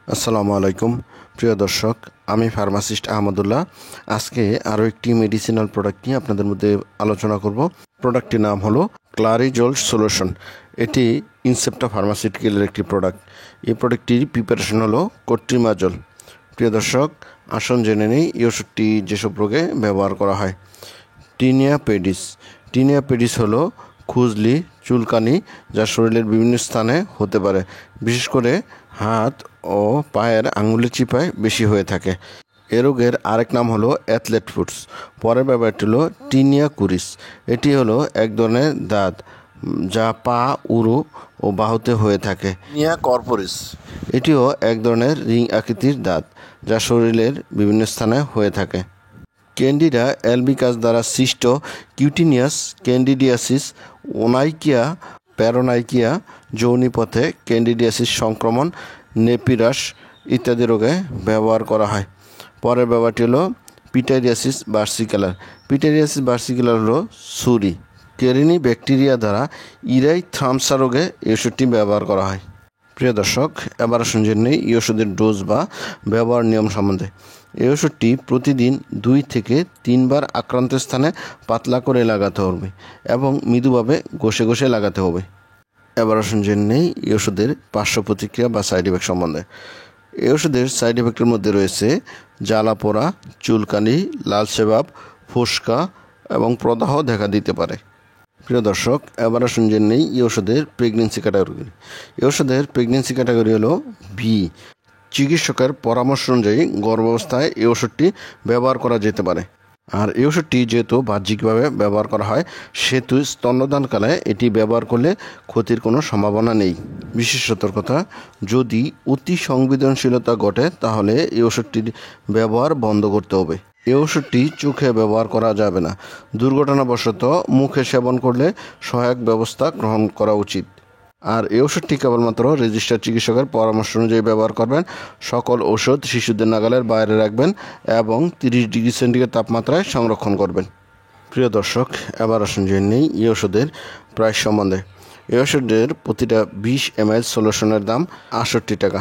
আসসালামু আলাইকুম প্রিয় দর্শক, আমি ফার্মাসিস্ট আহমদুল্লাহ। আজকে আরও একটি মেডিসিনাল প্রোডাক্ট নিয়ে আপনাদের মধ্যে আলোচনা করব। প্রোডাক্টটির নাম হলো ক্লারিজল সলিউশন। এটি ইনসেপ্টা ফার্মাসিউটিক্যালের একটি প্রোডাক্ট। এই প্রোডাক্টটির প্রিপারেশন হলো কোট্রিমাজল। প্রিয় দর্শক, আসুন জেনে নেই এই ওষুধটি যেসব রোগে ব্যবহার করা হয়। Tinea pedis. টিনিয়া পেডিস হলো খুজলি, চুলকানি, যা শরীরের বিভিন্ন স্থানে হতে পারে, বিশেষ করে হাত ও পায়ের আঙুলের চিপায় বেশি হয়ে থাকে। এ রোগের আরেক নাম হলো অ্যাথলেট ফুটস। পরের ব্যাপারটি হলো টিনিয়া কুরিস। এটি হলো এক ধরনের দাঁত যা পা, উরু ও বাহুতে হয়ে থাকে। টিনিয়া কর্পোরিস, এটিও এক ধরনের রিং আকৃতির দাঁত যা শরীরের বিভিন্ন স্থানে হয়ে থাকে। ক্যান্ডিডা অ্যালবিকাস দ্বারা সৃষ্ট কিউটিনিয়াস ক্যান্ডিডিয়াসিস, ওনাইকিয়া প্যারোনাইকিয়া, যৌনিপথে ক্যান্ডিডিয়াসিস সংক্রমণ, নেপিরাস ইত্যাদি রোগে ব্যবহার করা হয়। পরের ব্যাপারটি হলো পিটারিয়াসিস ভার্সিকুলার। পিটারিয়াসিস ভার্সিকুলার হলো সুরি কেরিনি ব্যাকটেরিয়া দ্বারা ইরাইথ্রামসা রোগে এই ওষুধটি ব্যবহার করা হয়। প্রিয় দর্শক, এবার শুনছেন নেই এই ওষুধের ডোজ বা ব্যবহার নিয়ম সম্বন্ধে। এই ওষুধটি প্রতিদিন 2 থেকে 3 বার আক্রান্ত স্থানে পাতলা করে লাগাতে হবে এবং মৃদুভাবে ঘষে ঘষে লাগাতে হবে। এবার শুনছেন নেই এই ওষুধের পার্শ্ব প্রতিক্রিয়া বা সাইড ইফেক্ট সম্বন্ধে। এই ওষুধের সাইড ইফেক্টের মধ্যে রয়েছে জ্বালা পোড়া, চুলকানি, লালচে ভাব, ফোসকা এবং প্রদাহ দেখা দিতে পারে। প্রিয় দর্শক, এবার শুনছেন নেই এই ওষুধের প্রেগনেন্সি ক্যাটাগরি। এই ওষুধের প্রেগনেন্সি ক্যাটাগরি হলো বি। চিকিৎসকের পরামর্শ অনুযায়ী গর্ভাবস্থায় এই ওষুধটি ব্যবহার করা যেতে পারে। আর এই ওষুধটি যেহেতু বাহ্যিকভাবে ব্যবহার করা হয়, সেহেতু স্তন্যদানকালে এটি ব্যবহার করলে ক্ষতির কোনো সম্ভাবনা নেই। বিশেষ সতর্কতা: যদি অতি সংবেদনশীলতা ঘটে তাহলে এই ওষুধটির ব্যবহার বন্ধ করতে হবে। এই ওষুধটি চোখে ব্যবহার করা যাবে না। দুর্ঘটনাবশত মুখে সেবন করলে সহায়ক ব্যবস্থা গ্রহণ করা উচিত। আর এই ওষুধটি কেবলমাত্র রেজিস্টার্ড চিকিৎসকের পরামর্শ অনুযায়ী ব্যবহার করবেন। সকল ওষুধ শিশুদের নাগালের বাইরে রাখবেন এবং 30 ডিগ্রি সেন্টিগ্রেড তাপমাত্রায় সংরক্ষণ করবেন। প্রিয় দর্শক, এবার আসুন জেনে নেই এই ওষুধের প্রাইস সম্বন্ধে। এই ওষুধের প্রতিটা 20 ml সলিউশনের দাম 68 টাকা।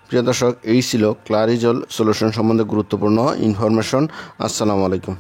প্রিয় দর্শক, এই ছিল ক্লারিজল সলিউশন সম্বন্ধে গুরুত্বপূর্ণ ইনফরমেশন। আসসালামু আলাইকুম।